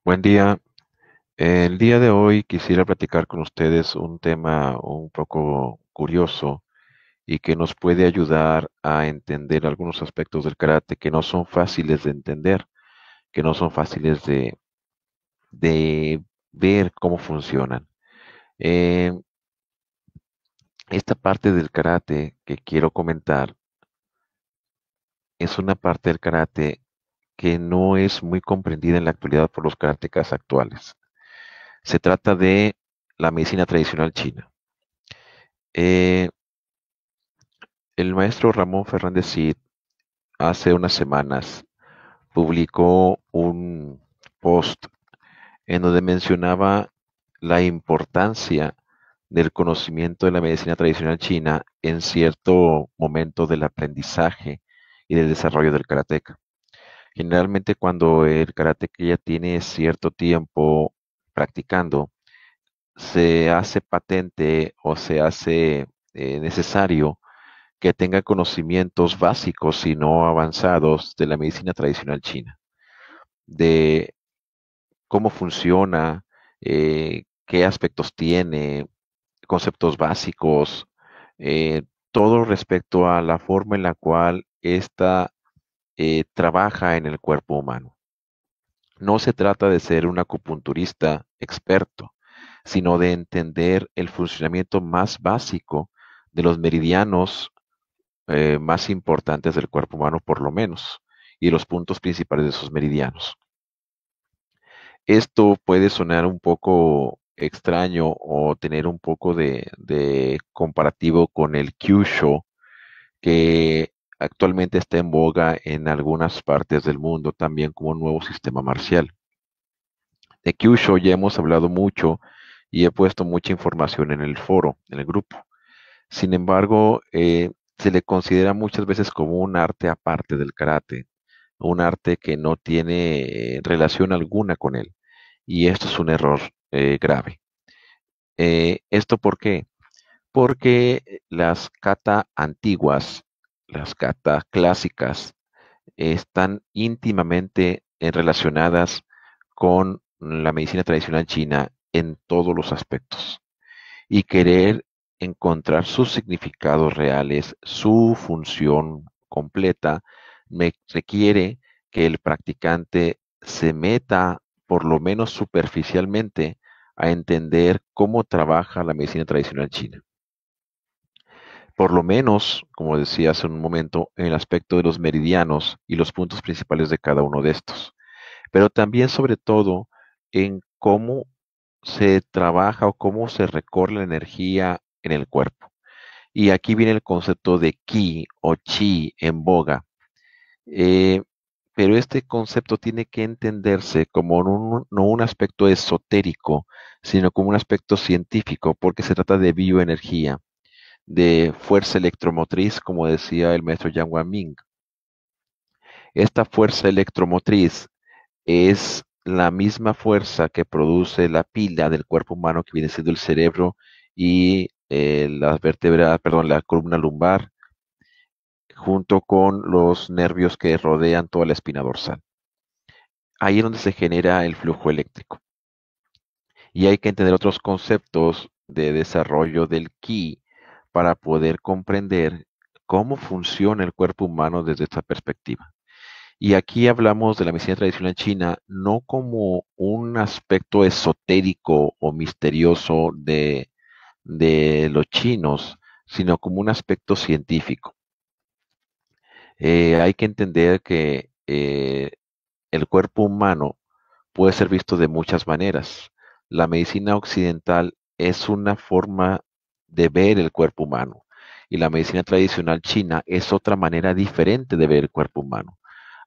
Buen día. El día de hoy quisiera platicar con ustedes un tema un poco curioso y que nos puede ayudar a entender algunos aspectos del karate que no son fáciles de entender, que no son fáciles de ver cómo funcionan. Eh, esta parte del karate que quiero comentar es una parte del karate que no es muy comprendida en la actualidad por los karatecas actuales. Se trata de la medicina tradicional china. Eh, El maestro Ramón Fernández Cid hace unas semanas publicó un post en donde mencionaba la importancia del conocimiento de la medicina tradicional china en cierto momento del aprendizaje y del desarrollo del karateka. Generalmente cuando el karateka ya tiene cierto tiempo practicando, se hace patente o se hace necesario que tenga conocimientos básicos y no avanzados de la medicina tradicional china, de cómo funciona, qué aspectos tiene, conceptos básicos, todo respecto a la forma en la cual ésta trabaja en el cuerpo humano. No se trata de ser un acupunturista experto, sino de entender el funcionamiento más básico de los meridianos más importantes del cuerpo humano, por lo menos, y los puntos principales de esos meridianos. Esto puede sonar un poco extraño o tener un poco de comparativo con el Kyushu, que actualmente está en boga en algunas partes del mundo también como un nuevo sistema marcial. De Kyushu ya hemos hablado mucho y he puesto mucha información en el foro, en el grupo. Sin embargo, se le considera muchas veces como un arte aparte del karate, un arte que no tiene relación alguna con él. Y esto es un error grave. ¿Esto por qué? Porque las kata antiguas, las kata clásicas, están íntimamente relacionadas con la medicina tradicional china en todos los aspectos. Y querer encontrar sus significados reales, su función completa, me requiere que el practicante se meta, por lo menos superficialmente, a entender cómo trabaja la medicina tradicional china. Por lo menos, como decía hace un momento, en el aspecto de los meridianos y los puntos principales de cada uno de estos. Pero también, sobre todo, en cómo se trabaja o cómo se recorre la energía en el cuerpo. Y aquí viene el concepto de ki o chi en boga. Eh, pero este concepto tiene que entenderse como no un aspecto esotérico, sino como un aspecto científico, porque se trata de bioenergía, de fuerza electromotriz, como decía el maestro Yang Wanming. Esta fuerza electromotriz es la misma fuerza que produce la pila del cuerpo humano, que viene siendo el cerebro y las vértebras, perdón, la columna lumbar, junto con los nervios que rodean toda la espina dorsal. Ahí es donde se genera el flujo eléctrico. Y hay que entender otros conceptos de desarrollo del ki para poder comprender cómo funciona el cuerpo humano desde esta perspectiva. Y aquí hablamos de la medicina tradicional china no como un aspecto esotérico o misterioso de los chinos, sino como un aspecto científico. Hay que entender que el cuerpo humano puede ser visto de muchas maneras. La medicina occidental es una forma de ver el cuerpo humano y la medicina tradicional china es otra manera diferente de ver el cuerpo humano.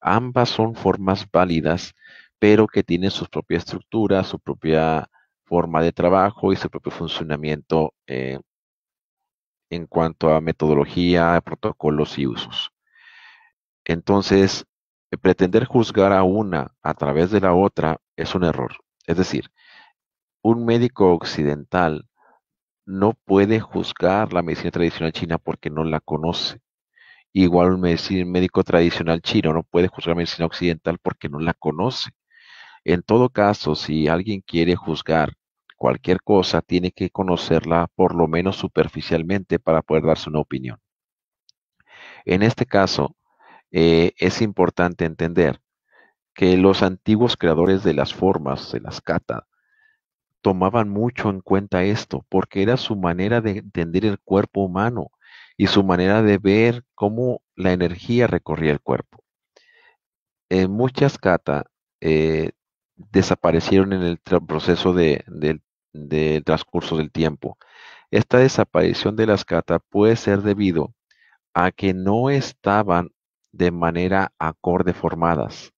Ambas son formas válidas, pero que tienen su propia estructura, su propia forma de trabajo y su propio funcionamiento en cuanto a metodología, protocolos y usos. Entonces, pretender juzgar a una a través de la otra es un error. Es decir, un médico occidental no puede juzgar la medicina tradicional china porque no la conoce. Igual un médico tradicional chino no puede juzgar la medicina occidental porque no la conoce. En todo caso, si alguien quiere juzgar cualquier cosa, tiene que conocerla por lo menos superficialmente para poder darse una opinión. En este caso, es importante entender que los antiguos creadores de las formas, de las kata, tomaban mucho en cuenta esto, porque era su manera de entender el cuerpo humano y su manera de ver cómo la energía recorría el cuerpo. Muchas kata eh, desaparecieron en el proceso del transcurso del tiempo. Esta desaparición de las kata puede ser debido a que no estaban de manera acorde formadas,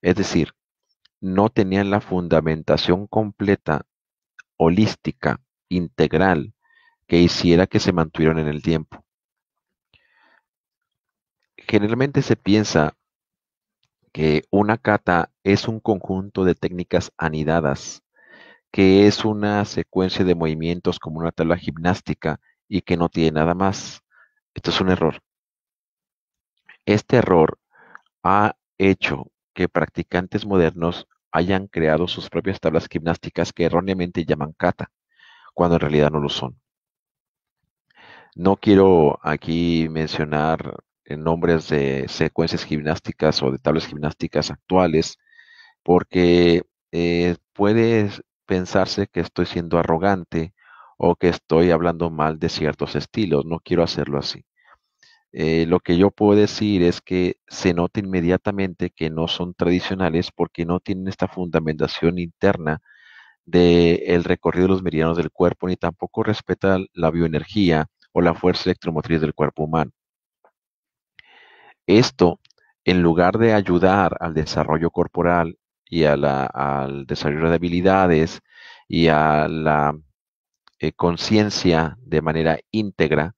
es decir, no tenían la fundamentación completa, holística, integral, que hiciera que se mantuvieran en el tiempo. Generalmente se piensa que una kata es un conjunto de técnicas anidadas, que es una secuencia de movimientos como una tabla gimnástica y que no tiene nada más. Esto es un error. Este error ha hecho que practicantes modernos hayan creado sus propias tablas gimnásticas que erróneamente llaman kata, cuando en realidad no lo son. No quiero aquí mencionar nombres de secuencias gimnásticas o de tablas gimnásticas actuales, porque puede pensarse que estoy siendo arrogante o que estoy hablando mal de ciertos estilos. No quiero hacerlo así. Lo que yo puedo decir es que se nota inmediatamente que no son tradicionales porque no tienen esta fundamentación interna del recorrido de los meridianos del cuerpo, ni tampoco respeta la bioenergía o la fuerza electromotriz del cuerpo humano. Esto, en lugar de ayudar al desarrollo corporal y al desarrollo de habilidades y a la conciencia de manera íntegra,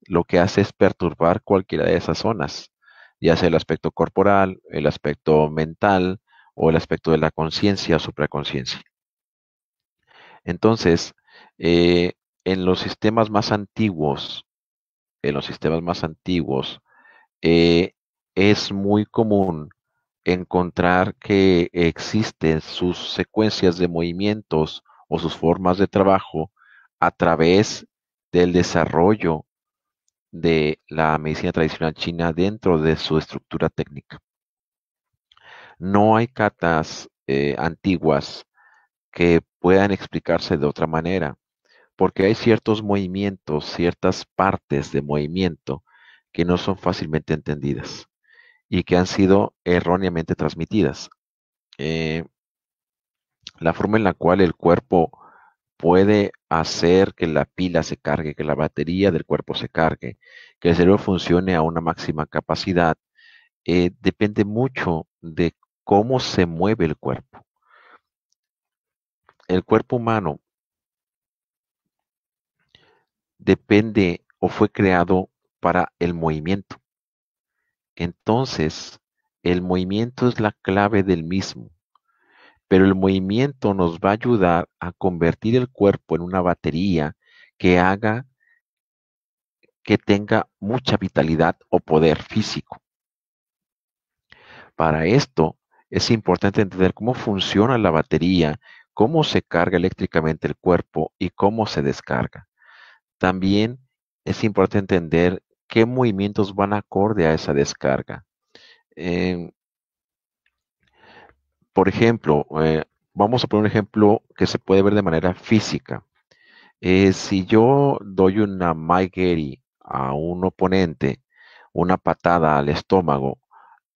lo que hace es perturbar cualquiera de esas zonas, ya sea el aspecto corporal, el aspecto mental o el aspecto de la conciencia o supraconciencia. Entonces, eh, en los sistemas más antiguos, en los sistemas más antiguos, eh, es muy común encontrar que existen sus secuencias de movimientos o sus formas de trabajo a través del desarrollo de la medicina tradicional china dentro de su estructura técnica. No hay katas antiguas que puedan explicarse de otra manera, porque hay ciertos movimientos, ciertas partes de movimiento que no son fácilmente entendidas y que han sido erróneamente transmitidas. Eh, la forma en la cual el cuerpo puede hacer que la pila se cargue, que la batería del cuerpo se cargue, que el cerebro funcione a una máxima capacidad, depende mucho de cómo se mueve el cuerpo. El cuerpo humano depende o fue creado para el movimiento. Entonces, el movimiento es la clave del mismo, pero el movimiento nos va a ayudar a convertir el cuerpo en una batería que haga que tenga mucha vitalidad o poder físico. Para esto es importante entender cómo funciona la batería, cómo se carga eléctricamente el cuerpo y cómo se descarga. También es importante entender qué movimientos van acorde a esa descarga. Eh, por ejemplo, vamos a poner un ejemplo que se puede ver de manera física. Si yo doy una Maigeri a un oponente, una patada al estómago,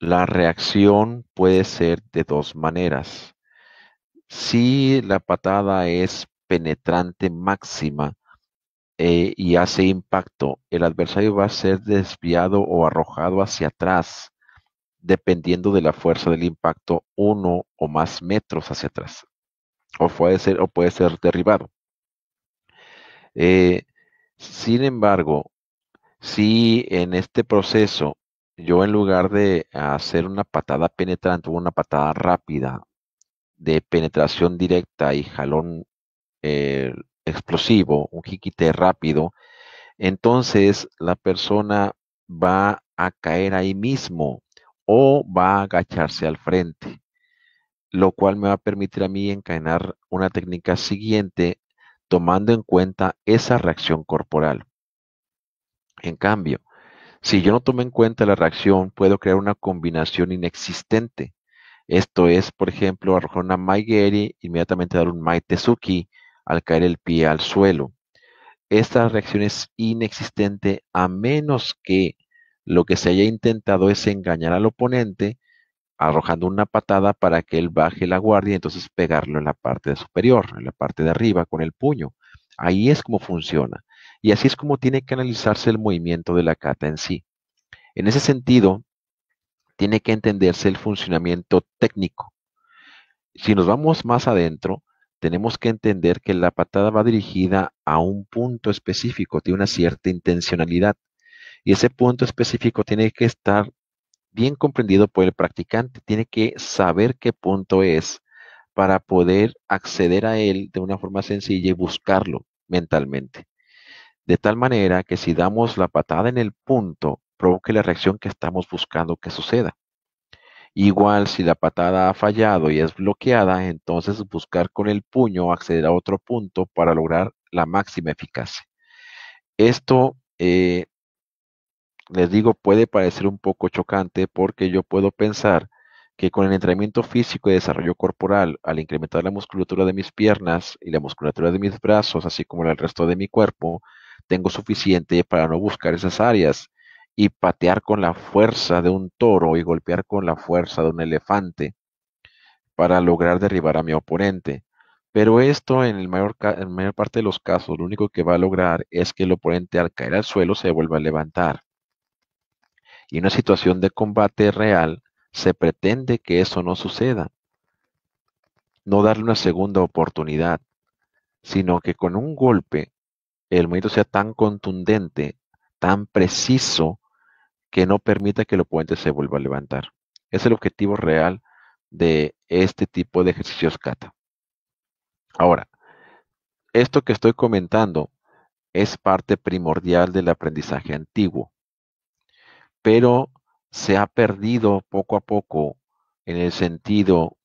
la reacción puede ser de dos maneras. Si la patada es penetrante máxima y hace impacto, el adversario va a ser desviado o arrojado hacia atrás, dependiendo de la fuerza del impacto, 1 o más metros hacia atrás. O puede ser derribado. Eh, Sin embargo, si en este proceso yo en lugar de hacer una patada penetrante o una patada rápida de penetración directa y jalón eh, explosivo, un jiquite rápido, entonces la persona va a caer ahí mismo o va a agacharse al frente. lo cual me va a permitir a mí encadenar una técnica siguiente tomando en cuenta esa reacción corporal. En cambio, si yo no tomo en cuenta la reacción, puedo crear una combinación inexistente. Esto es, por ejemplo, arrojar una Mai Geri, inmediatamente dar un Mai Tezuki al caer el pie al suelo. Esta reacción es inexistente a menos que lo que se haya intentado es engañar al oponente arrojando una patada para que él baje la guardia y entonces pegarlo en la parte superior, en la parte de arriba con el puño. Ahí es como funciona. Y así es como tiene que analizarse el movimiento de la kata en sí. En ese sentido, tiene que entenderse el funcionamiento técnico. Si nos vamos más adentro, tenemos que entender que la patada va dirigida a un punto específico, tiene una cierta intencionalidad. Y ese punto específico tiene que estar bien comprendido por el practicante. Tiene que saber qué punto es para poder acceder a él de una forma sencilla y buscarlo mentalmente. De tal manera que si damos la patada en el punto, provoque la reacción que estamos buscando que suceda. Igual si la patada ha fallado y es bloqueada, entonces buscar con el puño acceder a otro punto para lograr la máxima eficacia. Esto, les digo, puede parecer un poco chocante porque yo puedo pensar que con el entrenamiento físico y desarrollo corporal, al incrementar la musculatura de mis piernas y la musculatura de mis brazos, así como el resto de mi cuerpo, tengo suficiente para no buscar esas áreas y patear con la fuerza de un toro y golpear con la fuerza de un elefante para lograr derribar a mi oponente. Pero esto en mayor parte de los casos, lo único que va a lograr es que el oponente al caer al suelo se vuelva a levantar. Y en una situación de combate real, se pretende que eso no suceda, no darle una segunda oportunidad, sino que con un golpe el movimiento sea tan contundente, tan preciso, que no permita que el oponente se vuelva a levantar. Es el objetivo real de este tipo de ejercicios kata. Ahora, esto que estoy comentando es parte primordial del aprendizaje antiguo, pero se ha perdido poco a poco en el sentido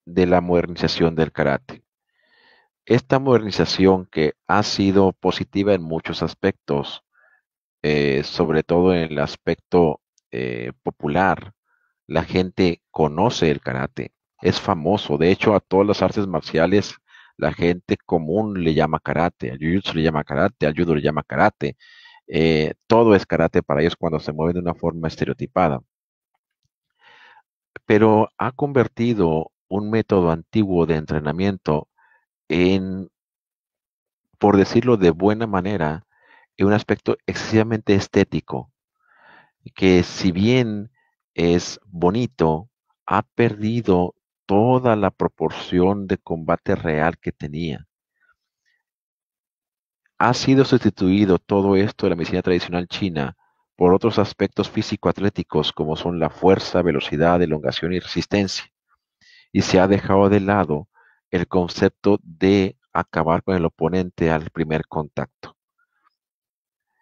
de la modernización del karate. Esta modernización que ha sido positiva en muchos aspectos, sobre todo en el aspecto popular, la gente conoce el karate, es famoso. De hecho, a todas las artes marciales, la gente común le llama karate, al jiu-jitsu le llama karate, al judo le llama karate. Todo es karate para ellos cuando se mueven de una forma estereotipada. Pero ha convertido un método antiguo de entrenamiento en, por decirlo de buena manera, en un aspecto excesivamente estético, que si bien es bonito, ha perdido toda la proporción de combate real que tenía. Ha sido sustituido todo esto de la medicina tradicional china por otros aspectos físico-atléticos como son la fuerza, velocidad, elongación y resistencia. Y se ha dejado de lado el concepto de acabar con el oponente al primer contacto.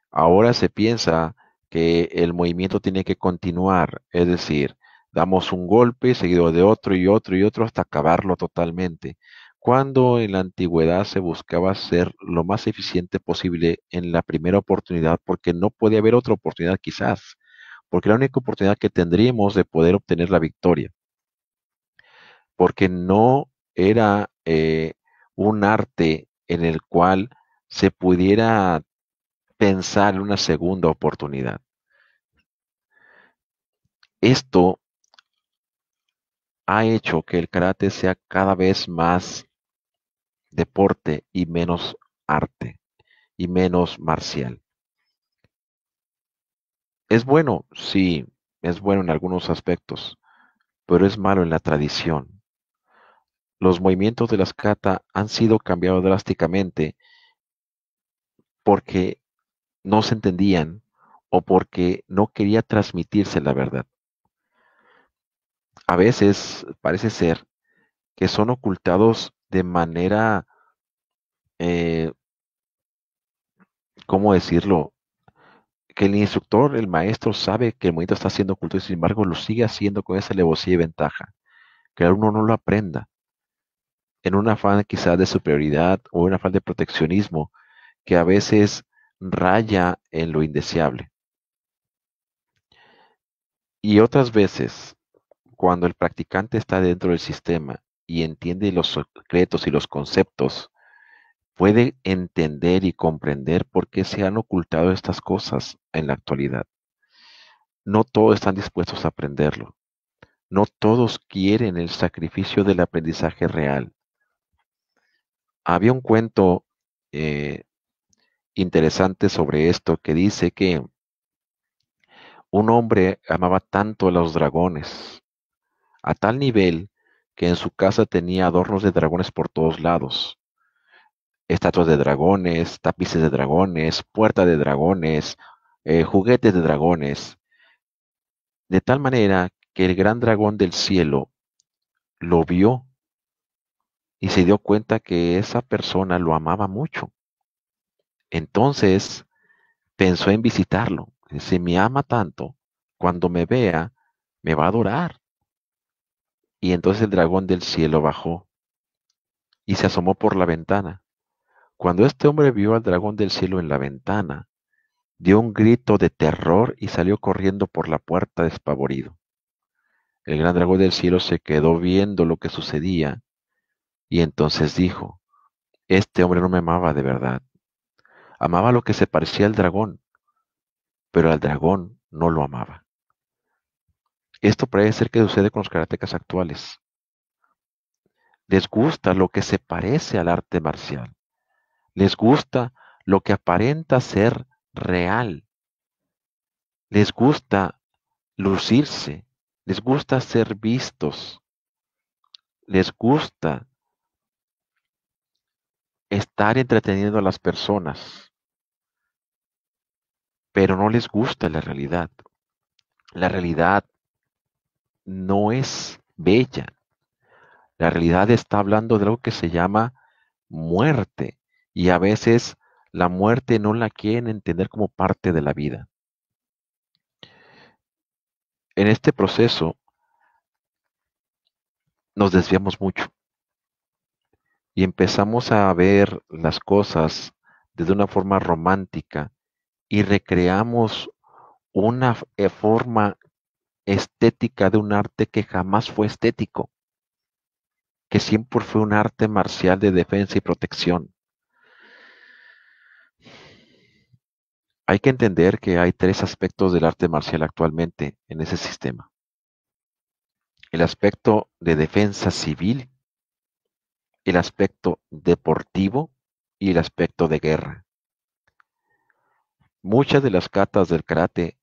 Ahora se piensa que el movimiento tiene que continuar, es decir, damos un golpe seguido de otro y otro y otro hasta acabarlo totalmente, cuando en la antigüedad se buscaba ser lo más eficiente posible en la primera oportunidad, porque no podía haber otra oportunidad quizás, porque la única oportunidad que tendríamos de poder obtener la victoria, porque no era un arte en el cual se pudiera pensar en una segunda oportunidad. Esto ha hecho que el karate sea cada vez más deporte y menos arte y menos marcial. Es bueno, sí, es bueno en algunos aspectos, pero es malo en la tradición. Los movimientos de las kata han sido cambiados drásticamente porque no se entendían o porque no quería transmitirse la verdad. A veces parece ser que son ocultados de manera, eh, ¿cómo decirlo? Que el instructor, el maestro, sabe que el movimiento está siendo oculto y sin embargo lo sigue haciendo con esa alevosía y ventaja. que el alumno no lo aprenda, en un afán quizás de superioridad o un afán de proteccionismo que a veces raya en lo indeseable. Y otras veces, cuando el practicante está dentro del sistema y entiende los secretos y los conceptos, puede entender y comprender por qué se han ocultado estas cosas en la actualidad. No todos están dispuestos a aprenderlo. No todos quieren el sacrificio del aprendizaje real. Había un cuento eh, interesante sobre esto que dice que un hombre amaba tanto a los dragones, a tal nivel que en su casa tenía adornos de dragones por todos lados. Estatuas de dragones, tapices de dragones, puertas de dragones, juguetes de dragones, de tal manera que el gran dragón del cielo lo vio y se dio cuenta que esa persona lo amaba mucho. Entonces pensó en visitarlo. Si me ama tanto, cuando me vea, me va a adorar. Y entonces el dragón del cielo bajó y se asomó por la ventana. Cuando este hombre vio al dragón del cielo en la ventana, dio un grito de terror y salió corriendo por la puerta despavorido. El gran dragón del cielo se quedó viendo lo que sucedía y entonces dijo, este hombre no me amaba de verdad. Amaba lo que se parecía al dragón, pero al dragón no lo amaba. Esto parece ser que sucede con los karatecas actuales. Les gusta lo que se parece al arte marcial. Les gusta lo que aparenta ser real. Les gusta lucirse. Les gusta ser vistos. Les gusta estar entreteniendo a las personas, pero no les gusta la realidad. La realidad no es bella. La realidad está hablando de algo que se llama muerte y a veces la muerte no la quieren entender como parte de la vida. En este proceso nos desviamos mucho y empezamos a ver las cosas desde una forma romántica y recreamos una forma estética de un arte que jamás fue estético, que siempre fue un arte marcial de defensa y protección. Hay que entender que hay tres aspectos del arte marcial actualmente en ese sistema. El aspecto de defensa civil, el aspecto deportivo y el aspecto de guerra. Muchas de las katas del karate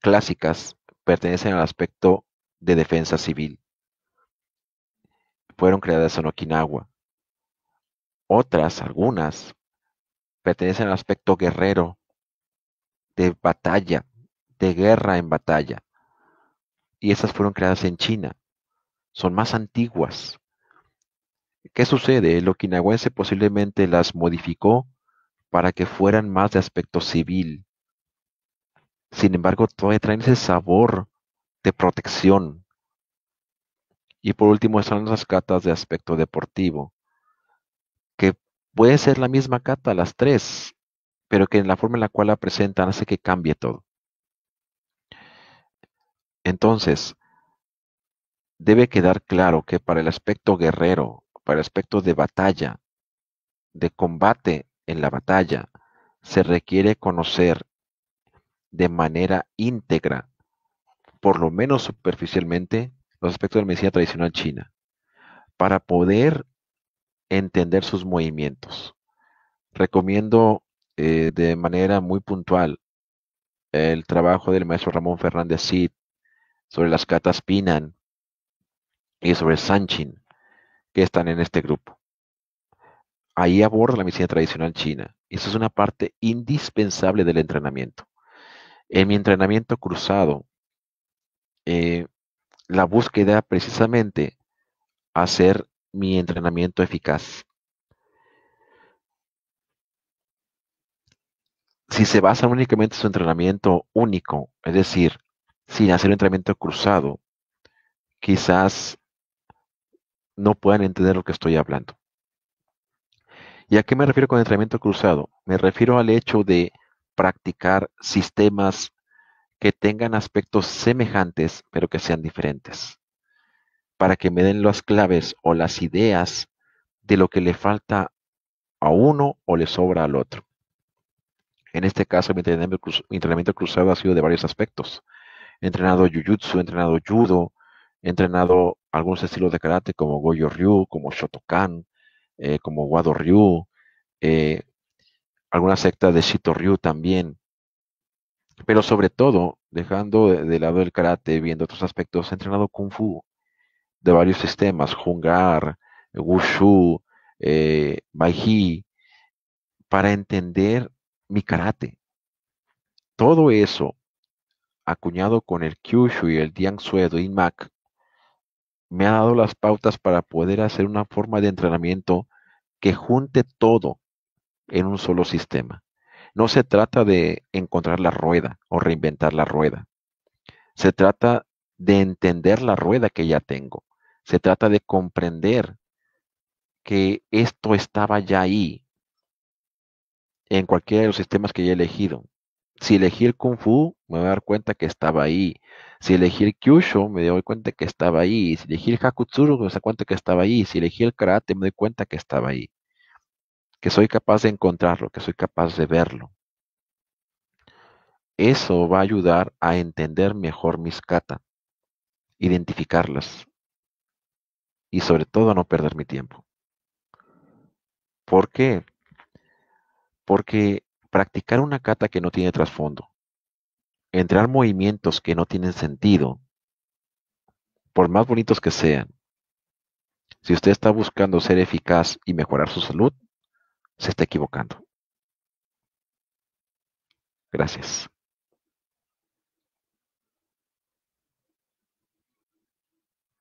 clásicas pertenecen al aspecto de defensa civil. Fueron creadas en Okinawa. Otras, algunas, pertenecen al aspecto guerrero, de batalla, de guerra en batalla. Y esas fueron creadas en China. Son más antiguas. ¿Qué sucede? El okinawense posiblemente las modificó para que fueran más de aspecto civil. Sin embargo, todavía traen ese sabor de protección. Y por último están las catas de aspecto deportivo, que puede ser la misma cata, las tres, pero que en la forma en la cual la presentan hace que cambie todo. Entonces, debe quedar claro que para el aspecto guerrero, para el aspecto de batalla, de combate en la batalla, se requiere conocer de manera íntegra, por lo menos superficialmente, los aspectos de la medicina tradicional china, para poder entender sus movimientos. Recomiendo de manera muy puntual el trabajo del maestro Ramón Fernández Cid sobre las catas Pinan y sobre Sanchin, que están en este grupo. Ahí aborda la medicina tradicional china. Y eso es una parte indispensable del entrenamiento. En mi entrenamiento cruzado, eh, la búsqueda precisamente hacer mi entrenamiento eficaz. Si se basa únicamente en su entrenamiento único, es decir, sin hacer un entrenamiento cruzado, quizás no puedan entender lo que estoy hablando. ¿Y a qué me refiero con entrenamiento cruzado? Me refiero al hecho de practicar sistemas que tengan aspectos semejantes, pero que sean diferentes, para que me den las claves o las ideas de lo que le falta a uno o le sobra al otro. En este caso, mi entrenamiento cruzado ha sido de varios aspectos. He entrenado Jiu-Jitsu, he entrenado Judo, he entrenado algunos estilos de karate como Gojo Ryu, como Shotokan, como Wado Ryu, eh, algunas sectas de Shito Ryu también. Pero sobre todo, dejando de lado el karate, viendo otros aspectos, he entrenado Kung Fu de varios sistemas, Hungar, Wushu, Bai Chi, para entender mi karate. Todo eso, acuñado con el Kyushu y el Dian Sue de Inmak, me ha dado las pautas para poder hacer una forma de entrenamiento que junte todo en un solo sistema. No se trata de encontrar la rueda o reinventar la rueda. Se trata de entender la rueda que ya tengo. Se trata de comprender que esto estaba ya ahí en cualquiera de los sistemas que ya he elegido. Si elegí el Kung Fu, me voy a dar cuenta que estaba ahí. Si elegí el Kyushu, me doy cuenta que estaba ahí. Si elegí el Hakutsuru, me doy cuenta que estaba ahí. Si elegí el Karate, me doy cuenta que estaba ahí. Que soy capaz de encontrarlo, que soy capaz de verlo. Eso va a ayudar a entender mejor mis kata, identificarlas y sobre todo a no perder mi tiempo. ¿Por qué? Porque practicar una kata que no tiene trasfondo, entrar movimientos que no tienen sentido, por más bonitos que sean, si usted está buscando ser eficaz y mejorar su salud, se está equivocando. Gracias.